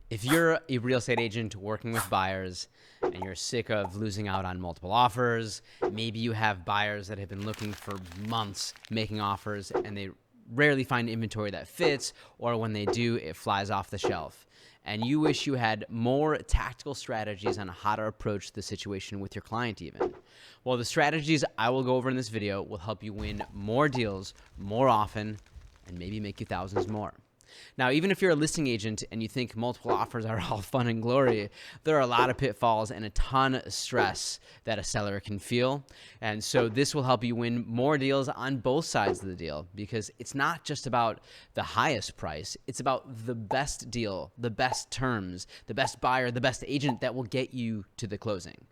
If you're a real estate agent working with buyers and you're sick of losing out on multiple offers, maybe you have buyers that have been looking for months making offers and they rarely find inventory that fits, or when they do, it flies off the shelf. And you wish you had more tactical strategies on how to approach the situation with your client even. Well, the strategies I will go over in this video will help you win more deals more often and maybe make you thousands more. Now, even if you're a listing agent and you think multiple offers are all fun and glory, there are a lot of pitfalls and a ton of stress that a seller can feel. And so this will help you win more deals on both sides of the deal, because it's not just about the highest price. It's about the best deal, the best terms, the best buyer, the best agent that will get you to the closing.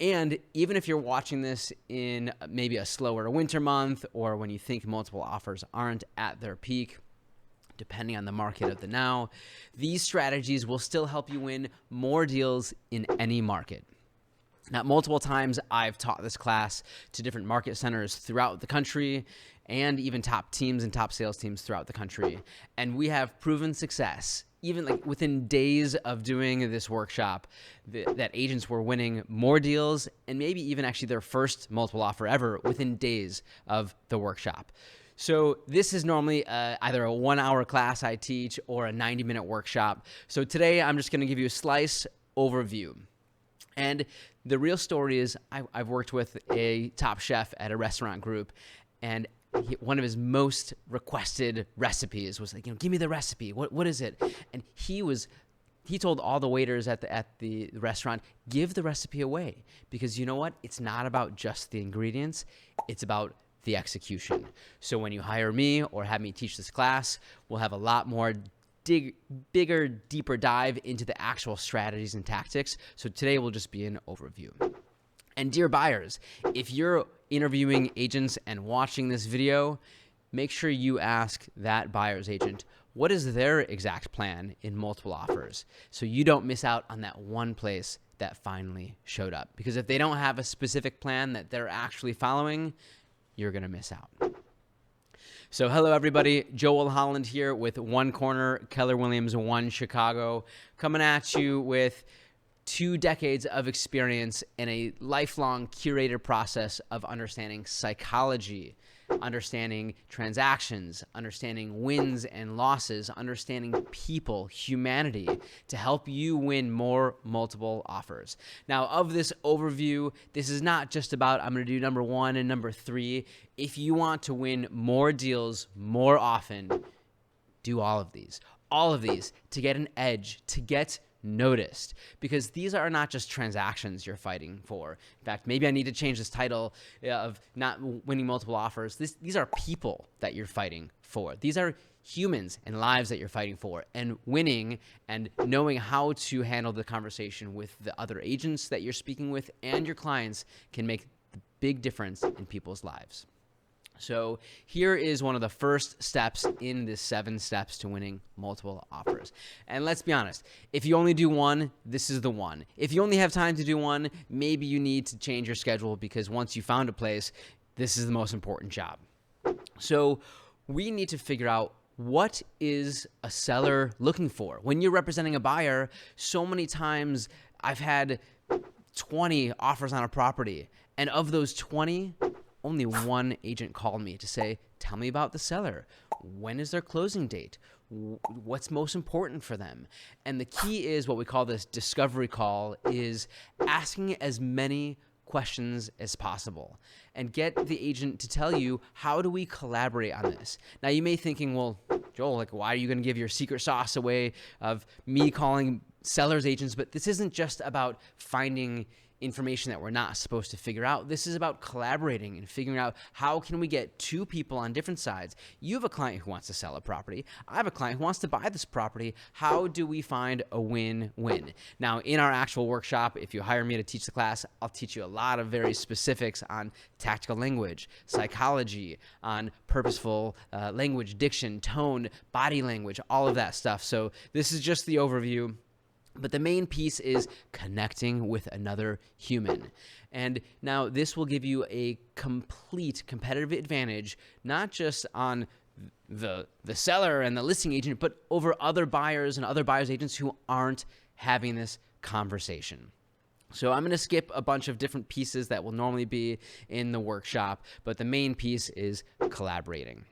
And even if you're watching this in maybe a slower winter month, or when you think multiple offers aren't at their peak, depending on the market of the now, these strategies will still help you win more deals in any market. Now, multiple times I've taught this class to different market centers throughout the country and even top teams and top sales teams throughout the country. And we have proven success, even like within days of doing this workshop, that agents were winning more deals and maybe even actually their first multiple offer ever within days of the workshop. So this is normally either a 1-hour class I teach or a 90-minute workshop. So today I'm just going to give you a slice overview. And the real story is I've worked with a top chef at a restaurant group, and one of his most requested recipes was like, give me the recipe. What is it? And he told all the waiters at the restaurant, give the recipe away, because you know what? It's not about just the ingredients. It's about the execution. So when you hire me or have me teach this class, we'll have a lot more bigger, deeper dive into the actual strategies and tactics. So today will just be an overview. And dear buyers, if you're interviewing agents and watching this video, make sure you ask that buyer's agent, what is their exact plan in multiple offers? So you don't miss out on that one place that finally showed up. Because if they don't have a specific plan that they're actually following, you're going to miss out. So hello, everybody. Joel Holland here with One Corner, Keller Williams, One Chicago, coming at you with 2 decades of experience and a lifelong curated process of understanding psychology, understanding transactions, understanding wins and losses, understanding people, humanity, to help you win more multiple offers. Now, of this overview, this is not just about I'm going to do number 1 and number 3. If you want to win more deals more often, do all of these to get an edge, to get noticed, because these are not just transactions you're fighting for. In fact, maybe I need to change this title of not winning multiple offers. These are people that you're fighting for. These are humans and lives that you're fighting for, and winning and knowing how to handle the conversation with the other agents that you're speaking with and your clients can make the big difference in people's lives. So here is one of the first steps in the 7 steps to winning multiple offers. And let's be honest, if you only do one, this is the one. If you only have time to do one, maybe you need to change your schedule, because once you found a place, this is the most important job. So we need to figure out, what is a seller looking for? When you're representing a buyer, so many times I've had 20 offers on a property, and of those 20, only one agent called me to say, tell me about the seller. When is their closing date? What's most important for them? And the key is what we call this discovery call, is asking as many questions as possible and get the agent to tell you, how do we collaborate on this? Now, you may be thinking, well, Joel, like, why are you going to give your secret sauce away of me calling sellers agents? But this isn't just about finding information that we're not supposed to figure out. This is about collaborating and figuring out, how can we get 2 people on different sides? You have a client who wants to sell a property. I have a client who wants to buy this property. How do we find a win-win? Now, in our actual workshop, if you hire me to teach the class, I'll teach you a lot of very specifics on tactical language, psychology, on purposeful language, diction, tone, body language, all of that stuff. So this is just the overview. But the main piece is connecting with another human. And now this will give you a complete competitive advantage, not just on the seller and the listing agent, but over other buyers and other buyers agents who aren't having this conversation. So I'm going to skip a bunch of different pieces that will normally be in the workshop, but the main piece is collaborating.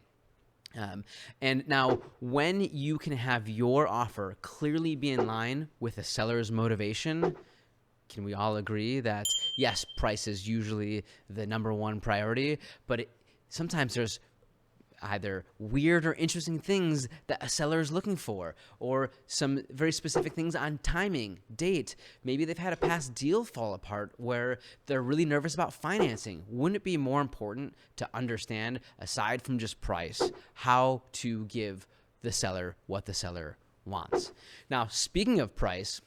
And now, when you can have your offer clearly be in line with a seller's motivation, can we all agree that, yes, price is usually the number one priority, but sometimes there's either weird or interesting things that a seller is looking for, or some very specific things on timing, date. Maybe they've had a past deal fall apart where they're really nervous about financing. Wouldn't it be more important to understand, aside from just price, how to give the seller what the seller wants? Now, speaking of price,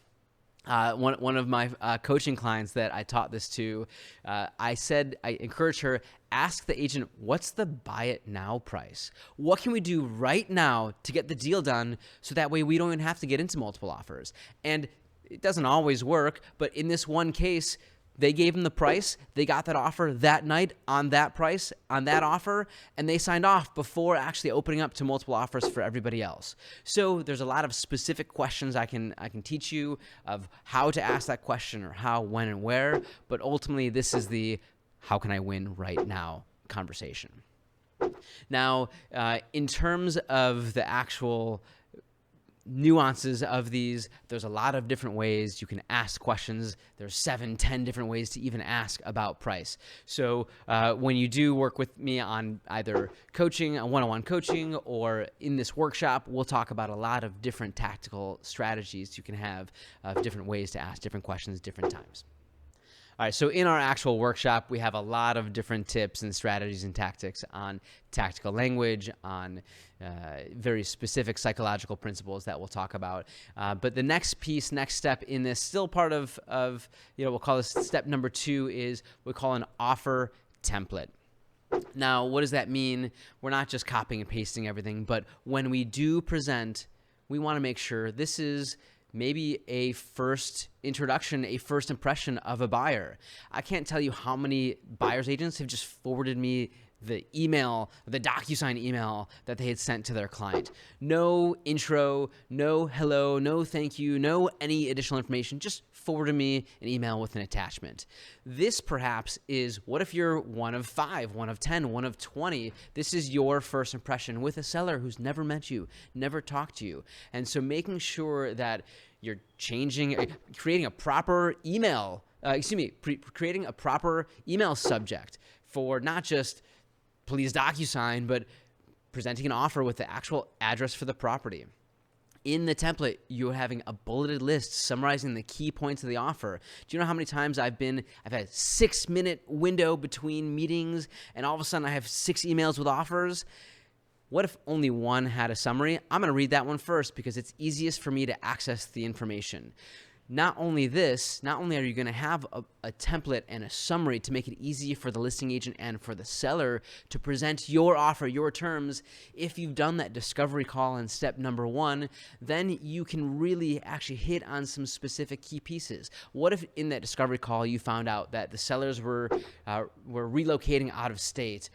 one of my coaching clients that I taught this to, I encouraged her, ask the agent, what's the buy it now price? What can we do right now to get the deal done so that way we don't even have to get into multiple offers? And it doesn't always work, but in this one case, they gave him the price, they got that offer that night on that price, on that offer, and they signed off before actually opening up to multiple offers for everybody else. So there's a lot of specific questions I can teach you of how to ask that question, or how, when, and where, but ultimately this is the how can I win right now conversation. Now, in terms of the actual nuances of these, there's a lot of different ways you can ask questions. There's 7-10 different ways to even ask about price. So when you do work with me on either coaching, one-on-one coaching, or in this workshop, we'll talk about a lot of different tactical strategies you can have of different ways to ask different questions different times. All right, so in our actual workshop, we have a lot of different tips and strategies and tactics on tactical language, on very specific psychological principles that we'll talk about. But the next step in this, still part of we'll call this step number 2, is what we call an offer template. Now, what does that mean? We're not just copying and pasting everything, but when we do present, we want to make sure this is maybe a first introduction, a first impression of a buyer. I can't tell you how many buyer's agents have just forwarded me the email, the DocuSign email that they had sent to their client. No intro, no hello, no thank you, no any additional information, just forwarded me an email with an attachment. This perhaps is, what if you're one of 5, one of 10, one of 20? This is your first impression with a seller who's never met you, never talked to you. And so making sure that you're creating a proper email, creating a proper email subject for not just please DocuSign, but presenting an offer with the actual address for the property. In the template, you're having a bulleted list summarizing the key points of the offer. Do you know how many times I've had a 6-minute window between meetings, and all of a sudden I have 6 emails with offers? What if only one had a summary? I'm going to read that one first because it's easiest for me to access the information. Not only are you going to have a template and a summary to make it easy for the listing agent and for the seller to present your offer, your terms. If you've done that discovery call in step number 1, then you can really actually hit on some specific key pieces. What if in that discovery call you found out that the sellers were relocating out of state,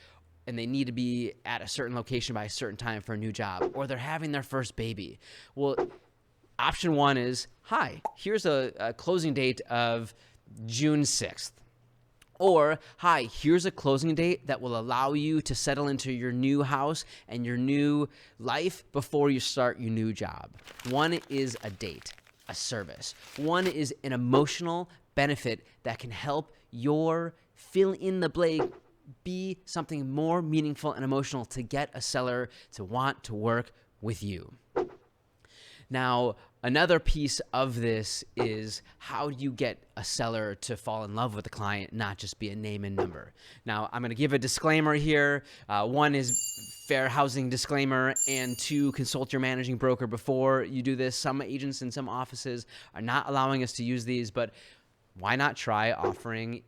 and they need to be at a certain location by a certain time for a new job, or they're having their first baby? Well, option 1 is, hi, here's a closing date of June 6th. Or, hi, here's a closing date that will allow you to settle into your new house and your new life before you start your new job. One is a date, a service. One is an emotional benefit that can help your fill in the blank be something more meaningful and emotional to get a seller to want to work with you. Now, another piece of this is, how do you get a seller to fall in love with the client, not just be a name and number? Now, I'm going to give a disclaimer here. 1 is fair housing disclaimer, and 2, consult your managing broker before you do this. Some agents and some offices are not allowing us to use these, but why not try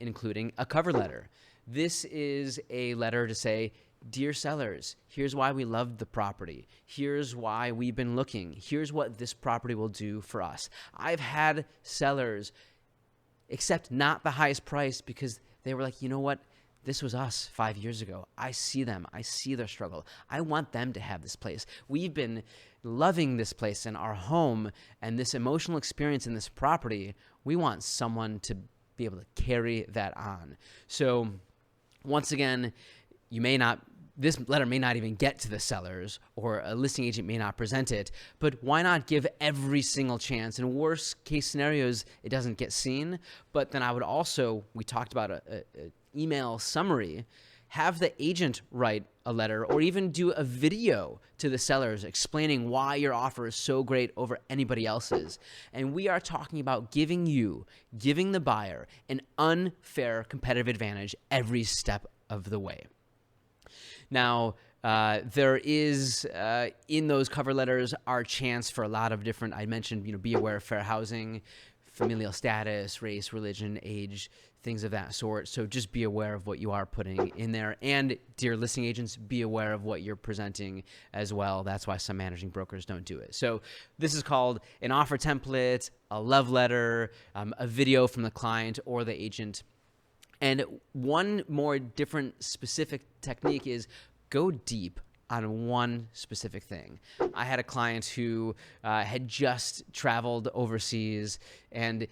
including a cover letter? This is a letter to say, dear sellers, here's why we loved the property. Here's why we've been looking. Here's what this property will do for us. I've had sellers accept not the highest price because they were like, you know what? This was us 5 years ago. I see them. I see their struggle. I want them to have this place. We've been loving this place and our home and this emotional experience in this property. We want someone to be able to carry that on. So once again, this letter may not even get to the sellers, or a listing agent may not present it, but why not give every single chance? In worst case scenarios, it doesn't get seen. But then I would also, we talked about a email summary, have the agent write a letter or even do a video to the sellers explaining why your offer is so great over anybody else's. And we are talking about giving the buyer an unfair competitive advantage every step of the way. Now, there is, in those cover letters, our chance for a lot of different, I mentioned, be aware of fair housing, familial status, race, religion, age, things of that sort. So just be aware of what you are putting in there. And dear listing agents, be aware of what you're presenting as well. That's why some managing brokers don't do it. So this is called an offer template, a love letter, a video from the client or the agent. And one more different specific technique is go deep on one specific thing. I had a client who had just traveled overseas, and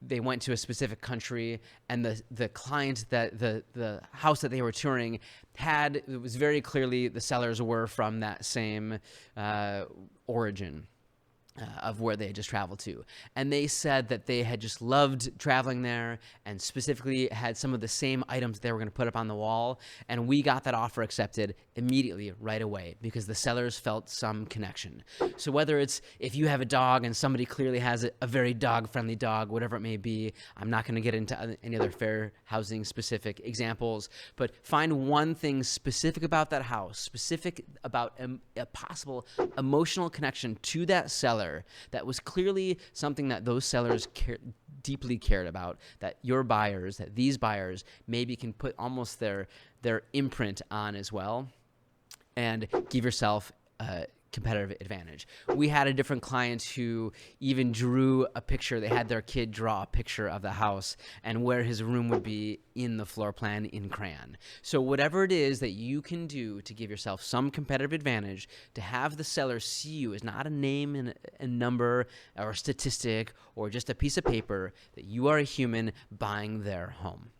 they went to a specific country, and the client that the house that they were touring it was very clearly the sellers were from that same origin of where they had just traveled to. And they said that they had just loved traveling there and specifically had some of the same items they were going to put up on the wall. And we got that offer accepted immediately right away because the sellers felt some connection. So whether it's if you have a dog and somebody clearly has a very dog-friendly dog, whatever it may be, I'm not going to get into any other fair housing specific examples, but find one thing specific about that house, specific about a possible emotional connection to that seller that was clearly something that those sellers deeply cared about, that these buyers maybe can put almost their imprint on as well, and give yourself a competitive advantage. We had a different client who even drew a picture. They had their kid draw a picture of the house and where his room would be in the floor plan in crayon. So whatever it is that you can do to give yourself some competitive advantage, to have the seller see you as not a name and a number or a statistic or just a piece of paper, that you are a human buying their home.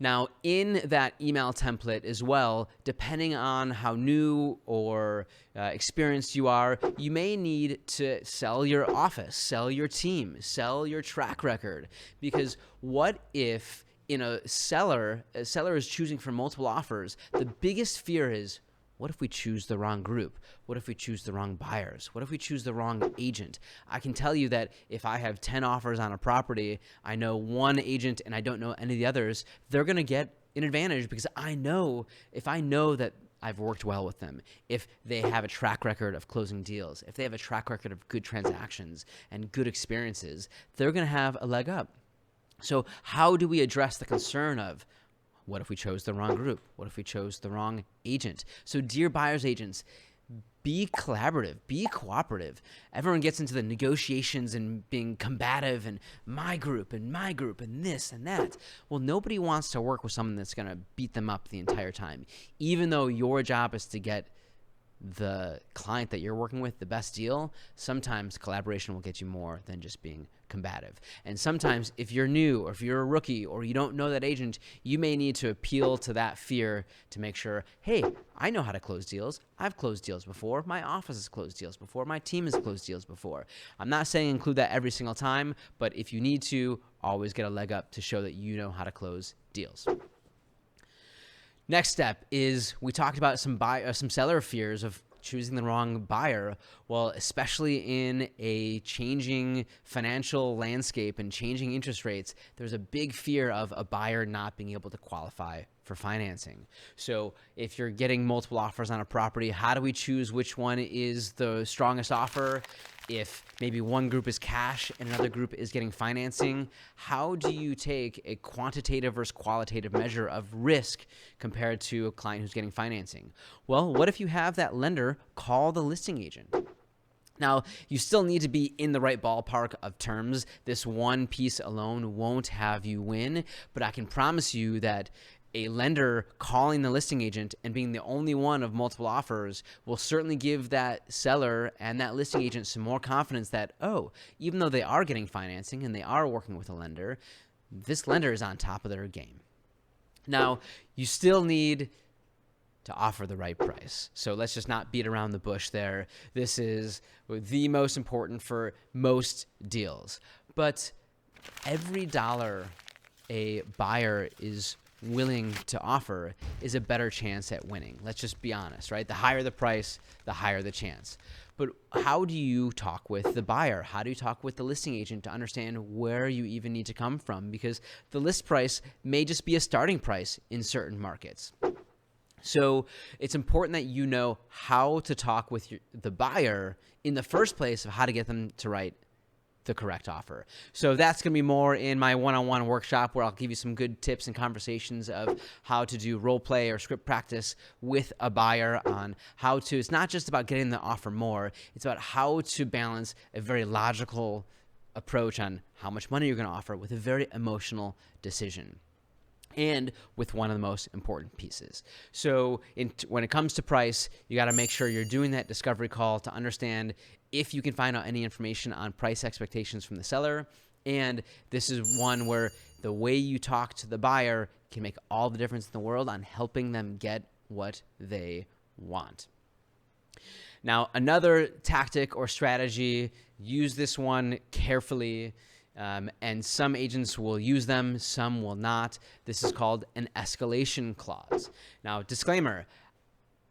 Now, in that email template as well, depending on how new or experienced you are, you may need to sell your office, sell your team, sell your track record. Because what if a seller is choosing from multiple offers, the biggest fear is, what if we choose the wrong group? What if we choose the wrong buyers? What if we choose the wrong agent? I can tell you that if I have 10 offers on a property, I know one agent and I don't know any of the others, they're going to get an advantage because if I know that I've worked well with them, if they have a track record of closing deals, if they have a track record of good transactions and good experiences, they're going to have a leg up. So how do we address the concern of, what if we chose the wrong group? What if we chose the wrong agent? So dear buyer's agents, be collaborative, be cooperative. Everyone gets into the negotiations and being combative and my group and this and that. Well, nobody wants to work with someone that's going to beat them up the entire time. Even though your job is to get the client that you're working with the best deal, sometimes collaboration will get you more than just being combative. And sometimes if you're new or if you're a rookie or you don't know that agent, you may need to appeal to that fear to make sure, hey, I know how to close deals. I've closed deals before. My office has closed deals before. My team has closed deals before. I'm not saying include that every single time, but if you need to, always get a leg up to show that you know how to close deals. Next step is, we talked about some seller fears of choosing the wrong buyer. Well, especially in a changing financial landscape and changing interest rates, there's a big fear of a buyer not being able to qualify for financing. So if you're getting multiple offers on a property, how do we choose which one is the strongest offer? If maybe one group is cash and another group is getting financing, how do you take a quantitative versus qualitative measure of risk compared to a client who's getting financing? Well, what if you have that lender call the listing agent? Now, you still need to be in the right ballpark of terms. This one piece alone won't have you win, but I can promise you that a lender calling the listing agent and being the only one of multiple offers will certainly give that seller and that listing agent some more confidence that, oh, even though they are getting financing and they are working with a lender, this lender is on top of their game. Now, you still need to offer the right price. So let's just not beat around the bush there. This is the most important for most deals. But every dollar a buyer is willing to offer is a better chance at winning. Let's just be honest, right? The higher the price, the higher the chance. But how do you talk with the buyer? How do you talk with the listing agent to understand where you even need to come from? Because the list price may just be a starting price in certain markets. So it's important that you know how to talk with the buyer in the first place of how to get them to write the correct offer. So that's going to be more in my one-on-one workshop, where I'll give you some good tips and conversations of how to do role play or script practice with a buyer on how to, it's not just about getting the offer more, it's about how to balance a very logical approach on how much money you're going to offer with a very emotional decision, and with one of the most important pieces. So when it comes to price, you got to make sure you're doing that discovery call to understand if you can find out any information on price expectations from the seller. And this is one where the way you talk to the buyer can make all the difference in the world on helping them get what they want. Now, another tactic or strategy, use this one carefully. And some agents will use them, some will not. This is called an escalation clause. Now, disclaimer,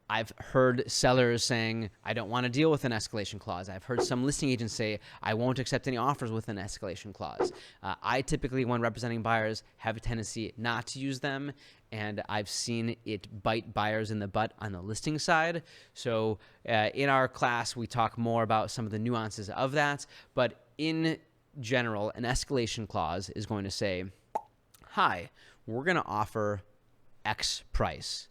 I've heard sellers saying, I don't want to deal with an escalation clause. I've heard some listing agents say, I won't accept any offers with an escalation clause. I typically, when representing buyers, have a tendency not to use them, and I've seen it bite buyers in the butt on the listing side. So in our class, we talk more about some of the nuances of that, but in general, an escalation clause is going to say, hi, we're going to offer X price,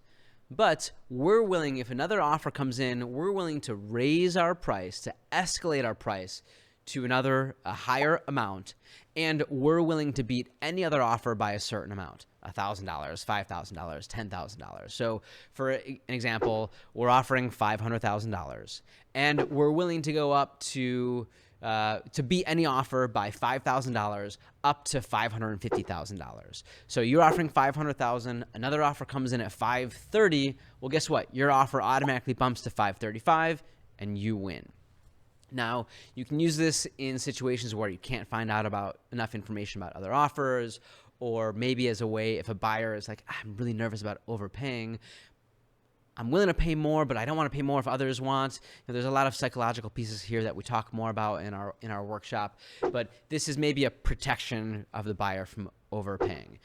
but we're willing, if another offer comes in, we're willing to raise our price, to escalate our price to a higher amount, and we're willing to beat any other offer by a certain amount, $1,000, $5,000, $10,000. So for an example, we're offering $500,000, and we're willing to go up to beat any offer by $5,000 up to $550,000. So you're offering $500,000, another offer comes in at $530,000. Well, guess what? Your offer automatically bumps to $535,000 and you win. Now, you can use this in situations where you can't find out about enough information about other offers, or maybe as a way, if a buyer is like, I'm really nervous about overpaying, I'm willing to pay more, but I don't want to pay more if others want. There's a lot of psychological pieces here that we talk more about in our workshop, but this is maybe a protection of the buyer from overpaying.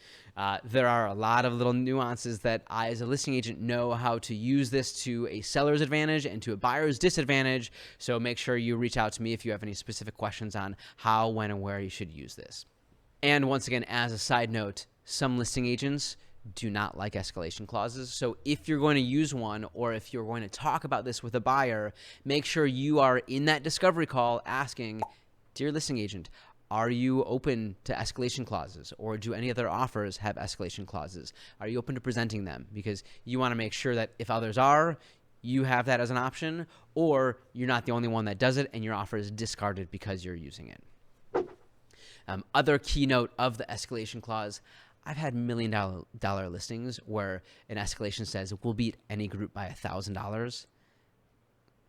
There are a lot of little nuances that I, as a listing agent, know how to use this to a seller's advantage and to a buyer's disadvantage, so make sure you reach out to me if you have any specific questions on how, when, and where you should use this. And once again, as a side note, some listing agents do not like escalation clauses. So if you're going to use one, or if you're going to talk about this with a buyer, make sure you are in that discovery call asking, dear listing agent, are you open to escalation clauses, or do any other offers have escalation clauses? Are you open to presenting them? Because you want to make sure that if others are, you have that as an option, or you're not the only one that does it and your offer is discarded because you're using it. Other keynote of the escalation clause, I've had $1 million listings where an escalation says we'll beat any group by $1,000.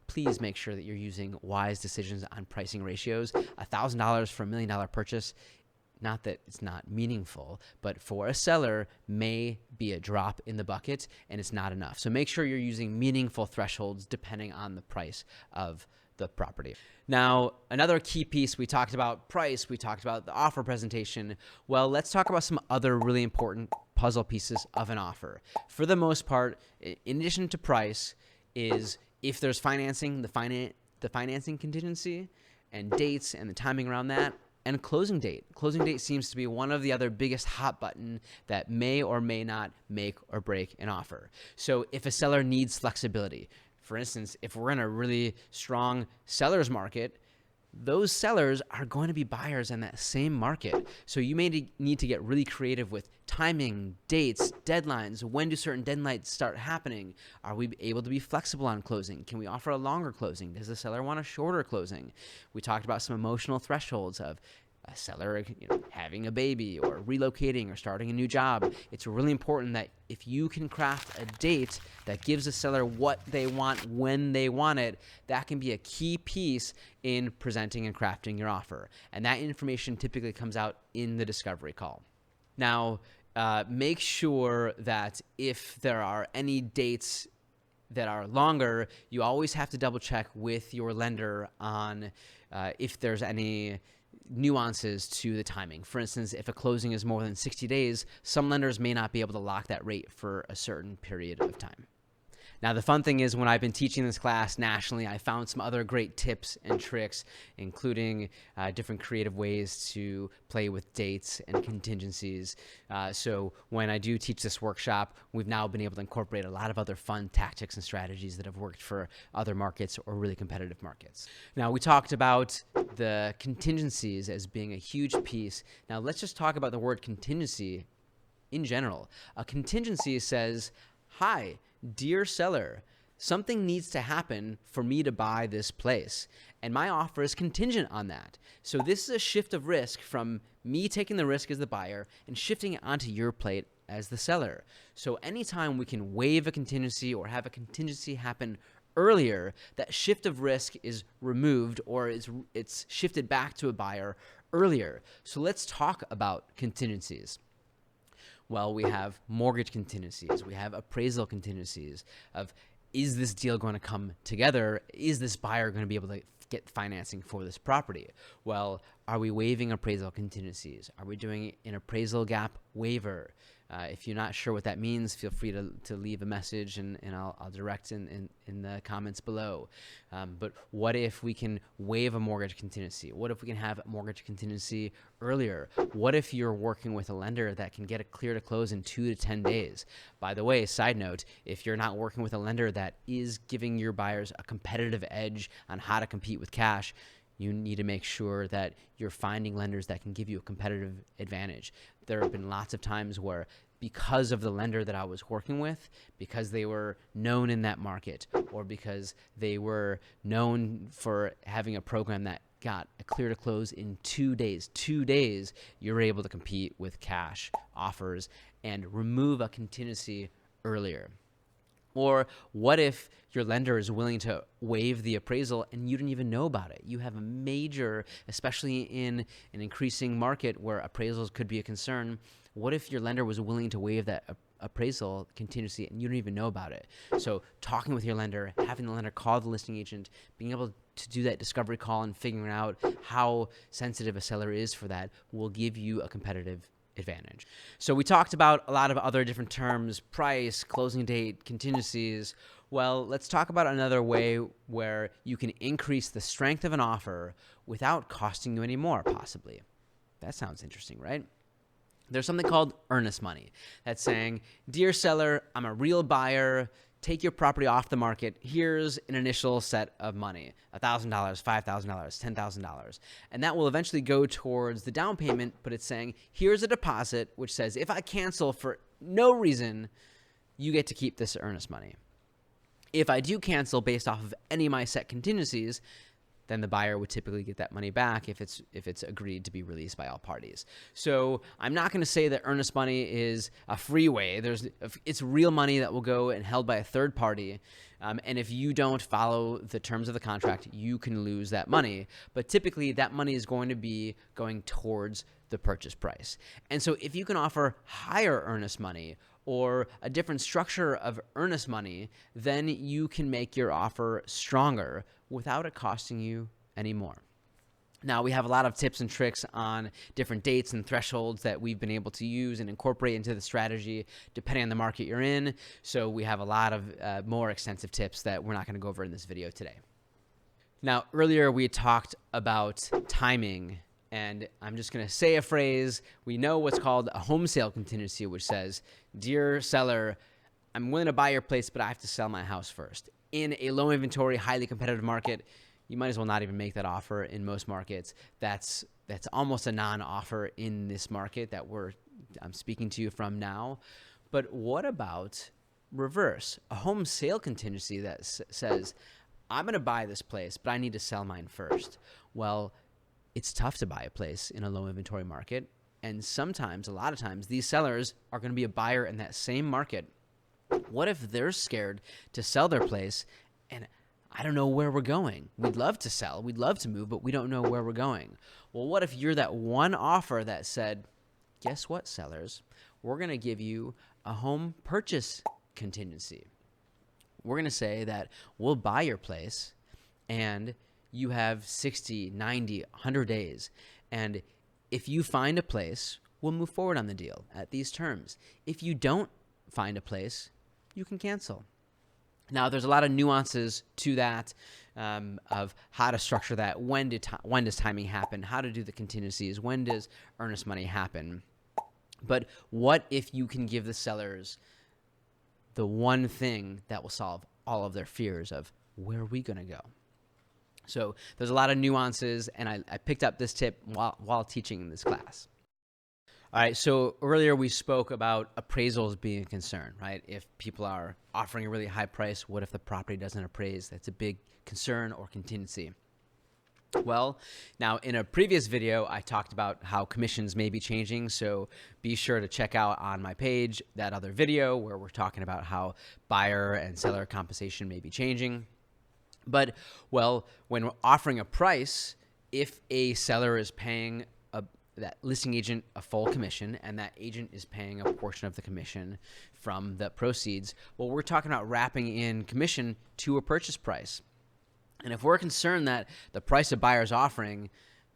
Please make sure that you're using wise decisions on pricing ratios. $1,000 for $1 million purchase, not that it's not meaningful, but for a seller may be a drop in the bucket and it's not enough. So make sure you're using meaningful thresholds depending on the price of the property. Now, another key piece, we talked about price, we talked about the offer presentation. Well, let's talk about some other really important puzzle pieces of an offer. For the most part, in addition to price, is if there's financing, the financing contingency, and dates and the timing around that, and closing date. Closing date seems to be one of the other biggest hot button that may or may not make or break an offer. So if a seller needs flexibility, for instance, if we're in a really strong seller's market, those sellers are going to be buyers in that same market. So you may need to get really creative with timing, dates, deadlines. When do certain deadlines start happening? Are we able to be flexible on closing? Can we offer a longer closing? Does the seller want a shorter closing? We talked about some emotional thresholds of a seller having a baby or relocating or starting a new job. It's really important that if you can craft a date that gives a seller what they want when they want it, that can be a key piece in presenting and crafting your offer. And that information typically comes out in the discovery call. Now, make sure that if there are any dates that are longer, you always have to double check with your lender on if there's any nuances to the timing. For instance, if a closing is more than 60 days, some lenders may not be able to lock that rate for a certain period of time. Now, the fun thing is when I've been teaching this class nationally, I found some other great tips and tricks, including different creative ways to play with dates and contingencies. So when I do teach this workshop, we've now been able to incorporate a lot of other fun tactics and strategies that have worked for other markets or really competitive markets. Now, we talked about the contingencies as being a huge piece. Now, let's just talk about the word contingency in general. A contingency says, hi, dear seller, something needs to happen for me to buy this place, and my offer is contingent on that. So this is a shift of risk from me taking the risk as the buyer and shifting it onto your plate as the seller. So anytime we can waive a contingency or have a contingency happen earlier, that shift of risk is removed or it's shifted back to a buyer earlier. So let's talk about contingencies. Well, we have mortgage contingencies. We have appraisal contingencies of, is this deal going to come together? Is this buyer going to be able to get financing for this property? Well, are we waiving appraisal contingencies? Are we doing an appraisal gap waiver? If you're not sure what that means, feel free to leave a message and I'll direct in the comments below. But what if we can waive a mortgage contingency? What if we can have a mortgage contingency earlier? What if you're working with a lender that can get a clear to close in 2 to 10 days? By the way, side note, if you're not working with a lender that is giving your buyers a competitive edge on how to compete with cash, you need to make sure that you're finding lenders that can give you a competitive advantage. There have been lots of times where because of the lender that I was working with, because they were known in that market, or because they were known for having a program that got a clear to close in 2 days. 2 days, you're able to compete with cash offers and remove a contingency earlier. Or what if your lender is willing to waive the appraisal and you didn't even know about it? You have a major, especially in an increasing market where appraisals could be a concern. What if your lender was willing to waive that appraisal contingency and you don't even know about it? So talking with your lender, having the lender call the listing agent, being able to do that discovery call and figuring out how sensitive a seller is for that will give you a competitive advantage. So we talked about a lot of other different terms: price, closing date, contingencies. Well, let's talk about another way where you can increase the strength of an offer without costing you any more, possibly. That sounds interesting, right? There's something called earnest money. That's saying, dear seller, I'm a real buyer. Take your property off the market. Here's an initial set of money, $1,000, $5,000, $10,000. And that will eventually go towards the down payment, but it's saying, here's a deposit, which says, if I cancel for no reason, you get to keep this earnest money. If I do cancel based off of any of my set contingencies, then the buyer would typically get that money back if it's agreed to be released by all parties. So I'm not going to say that earnest money is a free way. It's real money that will go and held by a third party. And if you don't follow the terms of the contract, you can lose that money. But typically that money is going to be going towards the purchase price. And so if you can offer higher earnest money or a different structure of earnest money, then you can make your offer stronger without it costing you any more. Now, we have a lot of tips and tricks on different dates and thresholds that we've been able to use and incorporate into the strategy depending on the market you're in. So we have a lot of more extensive tips that we're not going to go over in this video today. Now, earlier we talked about timing, and I'm just going to say a phrase. We know what's called a home sale contingency, which says, dear seller, I'm willing to buy your place, but I have to sell my house first. In a low inventory, highly competitive market, you might as well not even make that offer in most markets. That's almost a non-offer in this market that I'm speaking to you from now. But what about reverse? A home sale contingency that says, I'm going to buy this place, but I need to sell mine first. Well, it's tough to buy a place in a low inventory market. And sometimes, a lot of times, these sellers are going to be a buyer in that same market. What if they're scared to sell their place and I don't know where we're going? We'd love to sell, we'd love to move, but we don't know where we're going. Well, what if you're that one offer that said, guess what, sellers? We're going to give you a home purchase contingency. We're going to say that we'll buy your place and you have 60, 90, 100 days. And if you find a place, we'll move forward on the deal at these terms. If you don't find a place, you can cancel. Now, there's a lot of nuances to that of how to structure that. When does timing happen? How to do the contingencies? When does earnest money happen? But what if you can give the sellers the one thing that will solve all of their fears of where are we going to go? So there's a lot of nuances, and I picked up this tip while teaching in this class. All right, so earlier we spoke about appraisals being a concern, right? If people are offering a really high price, what if the property doesn't appraise? That's a big concern or contingency. Well, now in a previous video, I talked about how commissions may be changing, so be sure to check out on my page that other video where we're talking about how buyer and seller compensation may be changing. But, well, when offering a price, if a seller is paying that listing agent a full commission and that agent is paying a portion of the commission from the proceeds, well, we're talking about wrapping in commission to a purchase price. And if we're concerned that the price a buyer is offering,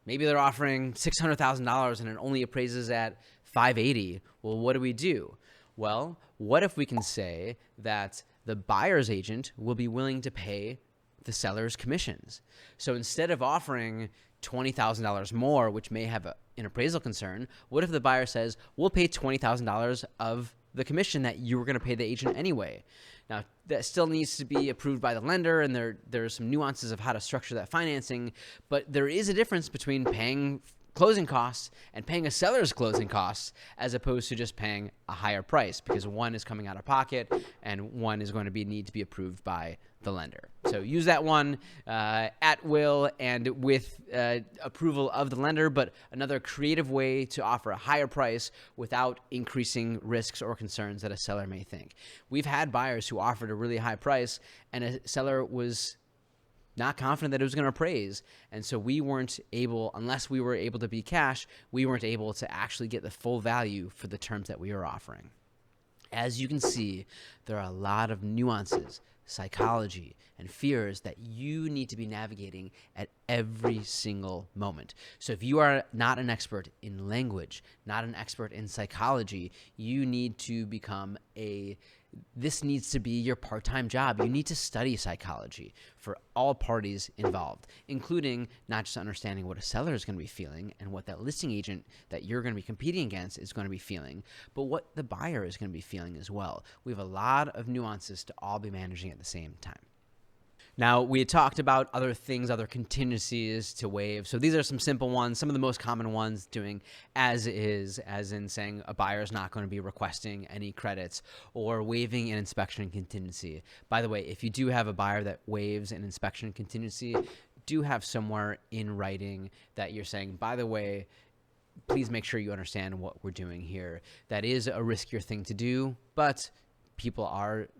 maybe they're offering $600,000 and it only appraises at $580,000, well, what do we do? Well, what if we can say that the buyer's agent will be willing to pay the seller's commissions? So instead of offering $20,000 more, which may have an appraisal concern, what if the buyer says, we'll pay $20,000 of the commission that you were going to pay the agent anyway? Now, that still needs to be approved by the lender, and there's some nuances of how to structure that financing, but there is a difference between paying closing costs and paying a seller's closing costs as opposed to just paying a higher price, because one is coming out of pocket and one is going to need to be approved by the lender. So use that one at will and with approval of the lender, but another creative way to offer a higher price without increasing risks or concerns that a seller may think. We've had buyers who offered a really high price and a seller was not confident that it was going to appraise. And so we weren't able, unless we were able to be cash, we weren't able to actually get the full value for the terms that we were offering. As you can see, there are a lot of nuances, psychology, and fears that you need to be navigating at every single moment. So if you are not an expert in language, not an expert in psychology, you need to become this needs to be your part-time job. You need to study psychology for all parties involved, including not just understanding what a seller is going to be feeling and what that listing agent that you're going to be competing against is going to be feeling, but what the buyer is going to be feeling as well. We have a lot of nuances to all be managing at the same time. Now, we had talked about other things, other contingencies to waive. So these are some simple ones. Some of the most common ones, doing as is, as in saying a buyer is not going to be requesting any credits, or waiving an inspection contingency. By the way, if you do have a buyer that waives an inspection contingency, do have somewhere in writing that you're saying, by the way, please make sure you understand what we're doing here. That is a riskier thing to do, but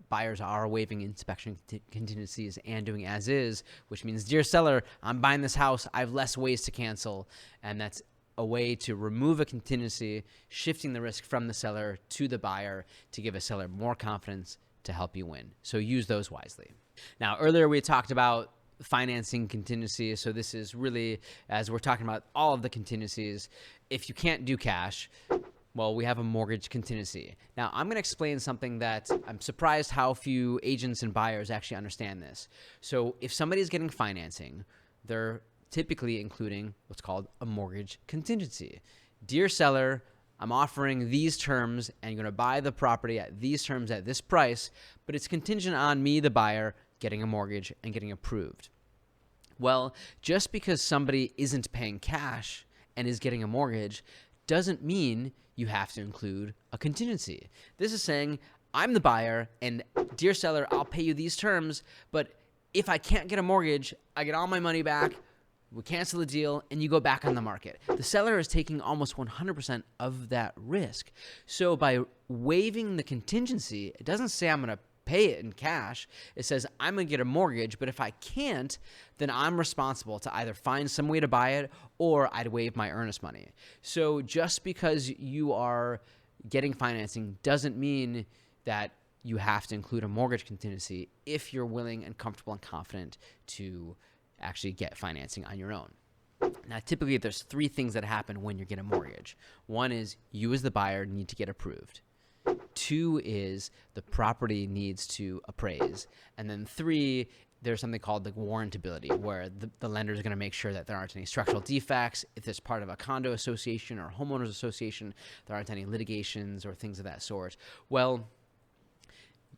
buyers are waiving inspection contingencies and doing as is, which means, dear seller, I'm buying this house. I have less ways to cancel. And that's a way to remove a contingency, shifting the risk from the seller to the buyer to give a seller more confidence to help you win. So use those wisely. Now, earlier we talked about financing contingencies. So this is really, as we're talking about all of the contingencies, if you can't do cash, well, we have a mortgage contingency. Now, I'm going to explain something that I'm surprised how few agents and buyers actually understand this. So if somebody is getting financing, they're typically including what's called a mortgage contingency. Dear seller, I'm offering these terms and you're going to buy the property at these terms at this price, but it's contingent on me, the buyer, getting a mortgage and getting approved. Well, just because somebody isn't paying cash and is getting a mortgage doesn't mean you have to include a contingency. This is saying, I'm the buyer, and dear seller, I'll pay you these terms, but if I can't get a mortgage, I get all my money back, we cancel the deal, and you go back on the market. The seller is taking almost 100% of that risk. So by waiving the contingency, it doesn't say I'm going to pay it in cash. It says I'm going to get a mortgage, but if I can't, then I'm responsible to either find some way to buy it or I'd waive my earnest money. So just because you are getting financing doesn't mean that you have to include a mortgage contingency if you're willing and comfortable and confident to actually get financing on your own. Now, typically there's three things that happen when you get a mortgage. One is you as the buyer need to get approved. Two is the property needs to appraise. And then three, there's something called the warrantability, where the lender is going to make sure that there aren't any structural defects. If it's part of a condo association or a homeowners association, there aren't any litigations or things of that sort. Well,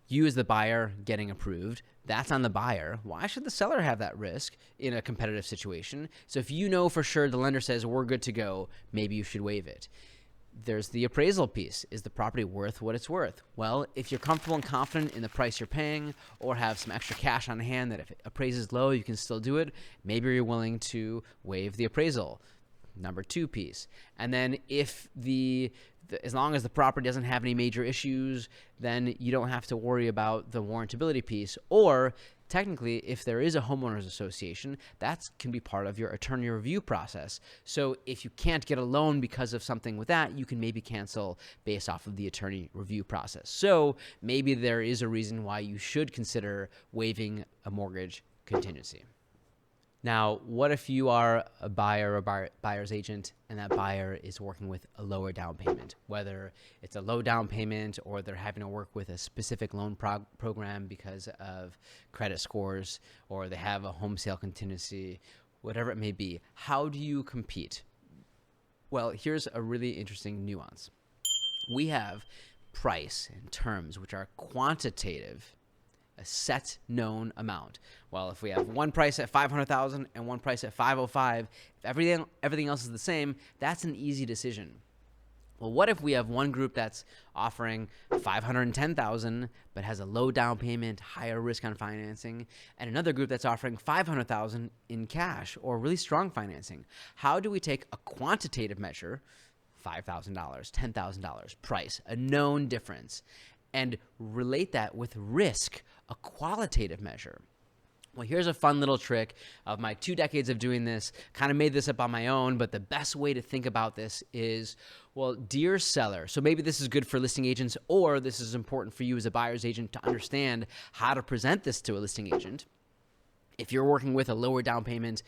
you as the buyer getting approved, that's on the buyer. Why should the seller have that risk in a competitive situation? So if you know for sure the lender says we're good to go, maybe you should waive it. There's the appraisal piece. Is the property worth what it's worth? Well, if you're comfortable and confident in the price you're paying or have some extra cash on hand that if it appraises low, you can still do it, maybe you're willing to waive the appraisal. Number two piece. And then if as long as the property doesn't have any major issues, then you don't have to worry about the warrantability piece. Or technically, if there is a homeowners association, that can be part of your attorney review process. So if you can't get a loan because of something with that, you can maybe cancel based off of the attorney review process. So maybe there is a reason why you should consider waiving a mortgage contingency. Now, what if you are a buyer or buyer's agent and that buyer is working with a lower down payment, whether it's a low down payment or they're having to work with a specific loan program because of credit scores or they have a home sale contingency, whatever it may be. How do you compete? Well, here's a really interesting nuance. We have price and terms, which are quantitative, a set known amount. Well, if we have one price at $500,000 and one price at $505,000, if everything else is the same, that's an easy decision. Well, what if we have one group that's offering $510,000 but has a low down payment, higher risk on financing, and another group that's offering $500,000 in cash or really strong financing? How do we take a quantitative measure, $5,000, $10,000 price, a known difference, and relate that with risk, a qualitative measure? Well, here's a fun little trick of my 2 decades of doing this. Kind of made this up on my own, but the best way to think about this is, well, dear seller. So maybe this is good for listing agents, or this is important for you as a buyer's agent to understand how to present this to a listing agent. If you're working with a lower down payment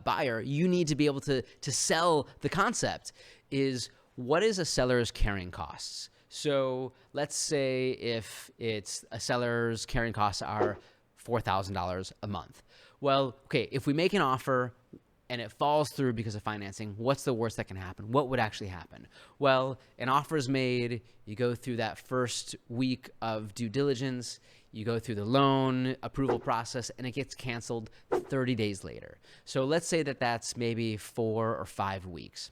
buyer, you need to be able to sell the concept is, what is a seller's carrying costs? So let's say if it's a seller's carrying costs are $4,000 a month. Well, okay, if we make an offer and it falls through because of financing, what's the worst that can happen? What would actually happen? Well, an offer is made, you go through that first week of due diligence, you go through the loan approval process, and it gets canceled 30 days later. So let's say that that's maybe 4 or 5 weeks.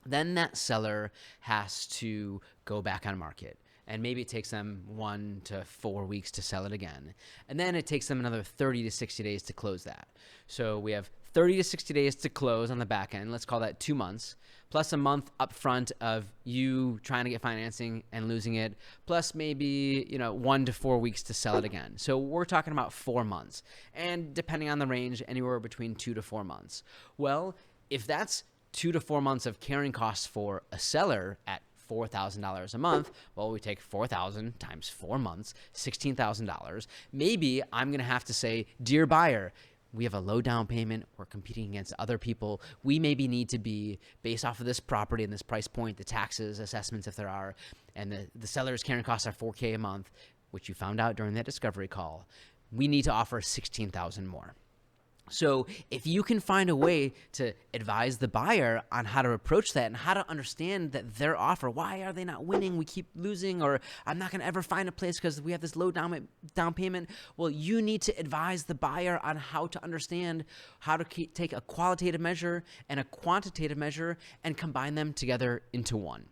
Then that seller has to go back on market. And maybe it takes them 1 to 4 weeks to sell it again. And then it takes them another 30 to 60 days to close that. So we have 30 to 60 days to close on the back end. Let's call that 2 months, plus a month up front of you trying to get financing and losing it, plus maybe 1 to 4 weeks to sell it again. So we're talking about 4 months. And depending on the range, anywhere between 2 to 4 months. Well, if that's 2 to 4 months of carrying costs for a seller at $4,000 a month, well, we take 4,000 times 4 months, $16,000. Maybe I'm going to have to say, dear buyer, we have a low down payment. We're competing against other people. We maybe need to be, based off of this property and this price point, the taxes, assessments if there are, and the seller's carrying costs are $4,000 a month, which you found out during that discovery call. We need to offer $16,000 more. So if you can find a way to advise the buyer on how to approach that and how to understand that their offer, why are they not winning? We keep losing, or I'm not going to ever find a place because we have this low down payment. Well, you need to advise the buyer on how to understand how to take a qualitative measure and a quantitative measure and combine them together into one.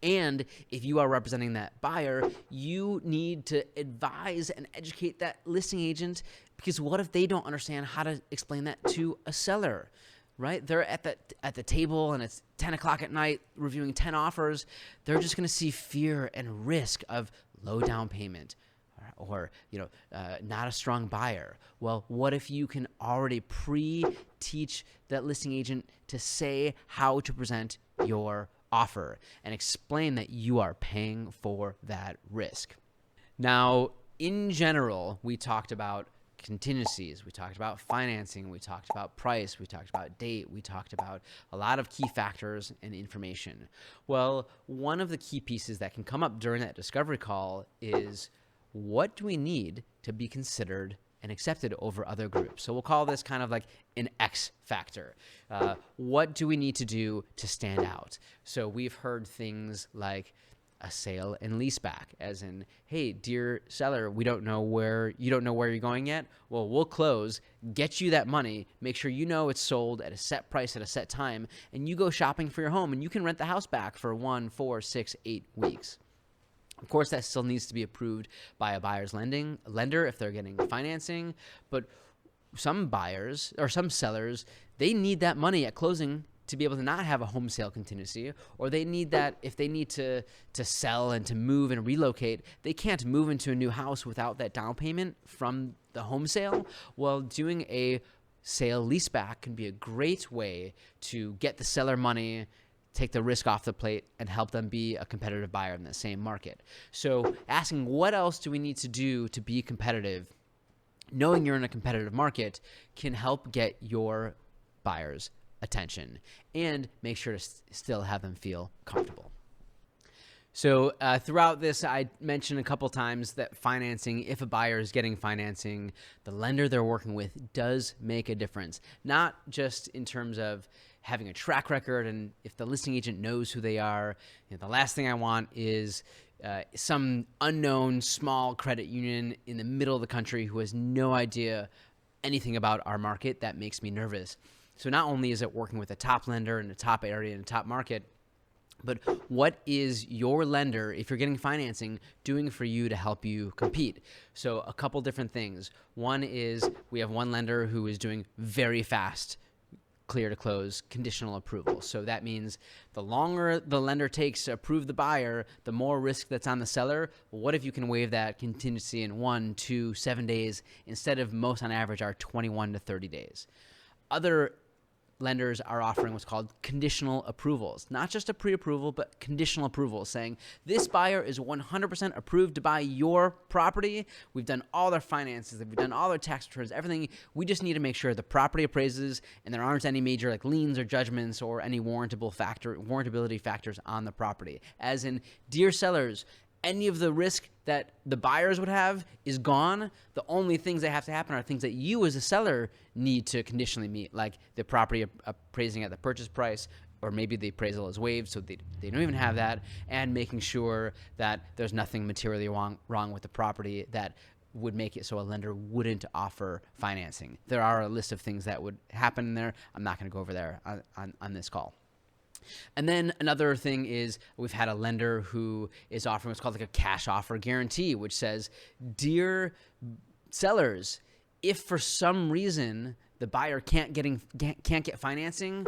And if you are representing that buyer, you need to advise and educate that listing agent, because what if they don't understand how to explain that to a seller, right? They're at the table and it's 10 o'clock at night reviewing 10 offers. They're just going to see fear and risk of low down payment or not a strong buyer. Well, what if you can already pre-teach that listing agent to say how to present your offer and explain that you are paying for that risk? Now, in general, we talked about contingencies, we talked about financing, we talked about price, we talked about date, we talked about a lot of key factors and information. Well, one of the key pieces that can come up during that discovery call is, what do we need to be considered and accepted over other groups? So we'll call this kind of like an X factor. What do we need to do to stand out? So we've heard things like a sale and leaseback, as in, hey, dear seller, you don't know where you're going yet. Well, we'll close, get you that money, make sure you know it's sold at a set price at a set time, and you go shopping for your home, and you can rent the house back for 1, 4, 6, 8 weeks. Of course, that still needs to be approved by a buyer's lender if they're getting financing. But some buyers or some sellers, they need that money at closing to be able to not have a home sale contingency, or they need that if they need to sell and to move and relocate. They can't move into a new house without that down payment from the home sale. Well, doing a sale leaseback can be a great way to get the seller money, take the risk off the plate, and help them be a competitive buyer in the same market. So asking, what else do we need to do to be competitive, knowing you're in a competitive market, can help get your buyers' attention and make sure to still have them feel comfortable. So throughout this, I mentioned a couple times that financing, if a buyer is getting financing, the lender they're working with does make a difference. Not just in terms of having a track record, and if the listing agent knows who they are. The last thing I want is some unknown small credit union in the middle of the country who has no idea anything about our market. That makes me nervous. So not only is it working with a top lender in a top area in a top market, but what is your lender, if you're getting financing, doing for you to help you compete? So a couple different things. One is we have one lender who is doing very fast clear to close conditional approval. So that means the longer the lender takes to approve the buyer, the more risk that's on the seller. What if you can waive that contingency in 1, 2, 7 days instead of most on average are 21 to 30 days? Other lenders are offering what's called conditional approvals, not just a pre-approval, but conditional approvals, saying this buyer is 100% approved to buy your property. We've done all their finances, we've done all their tax returns, everything. We just need to make sure the property appraises and there aren't any major like liens or judgments or any warrantability factors on the property. As in, dear sellers, any of the risk that the buyers would have is gone. The only things that have to happen are things that you as a seller need to conditionally meet, like the property appraising at the purchase price, or maybe the appraisal is waived, so they don't even have that, and making sure that there's nothing materially wrong with the property that would make it so a lender wouldn't offer financing. There are a list of things that would happen there. I'm not going to go over there on this call. And then another thing is we've had a lender who is offering what's called like a cash offer guarantee, which says, dear sellers, if for some reason the buyer can't get financing,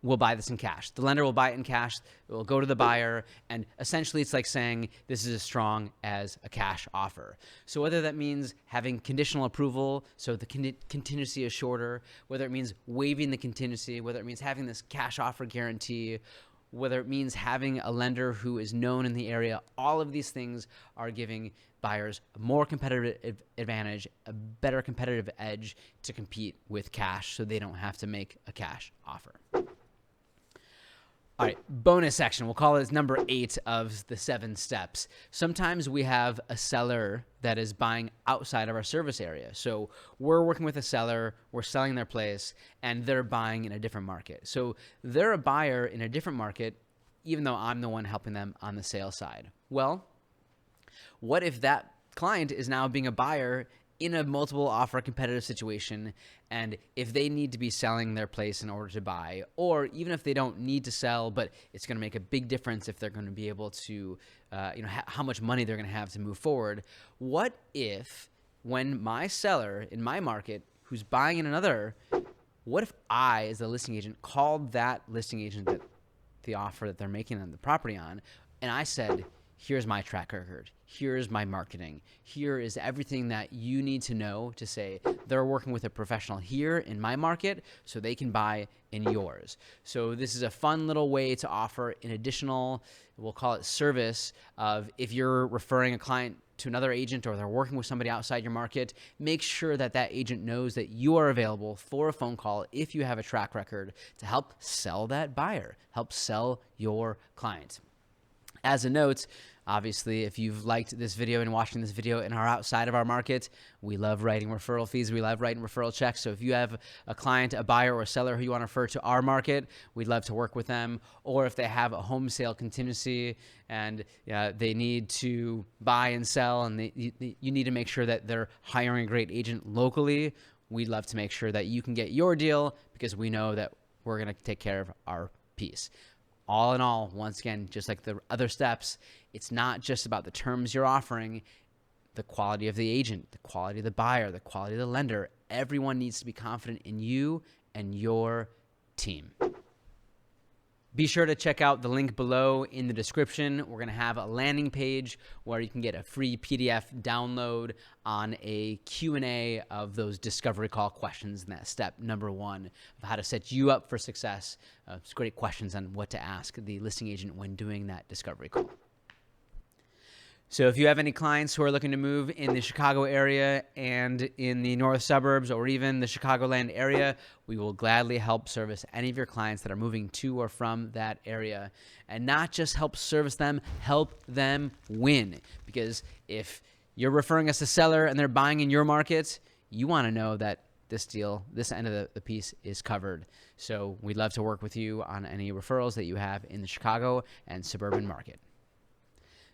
we'll buy this in cash. The lender will buy it in cash. It will go to the buyer. And essentially it's like saying this is as strong as a cash offer. So whether that means having conditional approval, so the contingency is shorter, whether it means waiving the contingency, whether it means having this cash offer guarantee, whether it means having a lender who is known in the area, all of these things are giving buyers a more competitive advantage, a better competitive edge to compete with cash so they don't have to make a cash offer. All right, bonus section. We'll call it number 8 of the 7 steps. Sometimes we have a seller that is buying outside of our service area. So we're working with a seller, we're selling their place, and they're buying in a different market. So they're a buyer in a different market, even though I'm the one helping them on the sales side. Well, what if that client is now being a buyer in a multiple offer competitive situation, and if they need to be selling their place in order to buy, or even if they don't need to sell, but it's going to make a big difference if they're going to be able to, how much money they're going to have to move forward. What if when my seller in my market who's buying in another, what if I, as the listing agent, called that listing agent that the offer that they're making on the property on, and I said, here's my track record. Here's my marketing. Here is everything that you need to know to say they're working with a professional here in my market so they can buy in yours. So this is a fun little way to offer an additional, we'll call it service of if you're referring a client to another agent or they're working with somebody outside your market, make sure that that agent knows that you are available for a phone call if you have a track record to help sell that buyer, help sell your client. As a note, obviously, if you've liked this video and watching this video and are outside of our market, we love writing referral fees. We love writing referral checks. So if you have a client, a buyer, or a seller who you want to refer to our market, we'd love to work with them. Or if they have a home sale contingency and they need to buy and sell and you need to make sure that they're hiring a great agent locally, we'd love to make sure that you can get your deal because we know that we're going to take care of our piece. All in all, once again, just like the other steps, it's not just about the terms you're offering, the quality of the agent, the quality of the buyer, the quality of the lender. Everyone needs to be confident in you and your team. Be sure to check out the link below in the description. We're going to have a landing page where you can get a free PDF download on a Q&A of those discovery call questions in that step number 1 of how to set you up for success. It's great questions on what to ask the listing agent when doing that discovery call. So if you have any clients who are looking to move in the Chicago area and in the north suburbs or even the Chicagoland area, we will gladly help service any of your clients that are moving to or from that area. And not just help service them, help them win. Because if you're referring us a seller and they're buying in your market, you want to know that this deal, this end of the piece is covered. So we'd love to work with you on any referrals that you have in the Chicago and suburban market.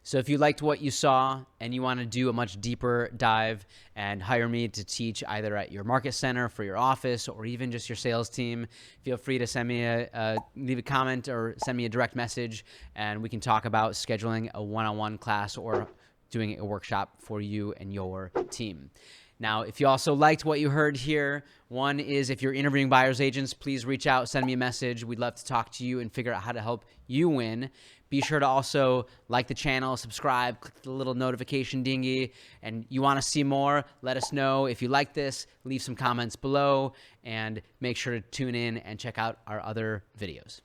So if you liked what you saw and you want to do a much deeper dive and hire me to teach either at your market center for your office or even just your sales team, feel free to send me leave a comment or send me a direct message and we can talk about scheduling a one-on-one class or doing a workshop for you and your team. Now, if you also liked what you heard here, one is if you're interviewing buyer's agents, please reach out, send me a message. We'd love to talk to you and figure out how to help you win. Be sure to also like the channel, subscribe, click the little notification dingy, and you want to see more, let us know. If you like this, leave some comments below, and make sure to tune in and check out our other videos.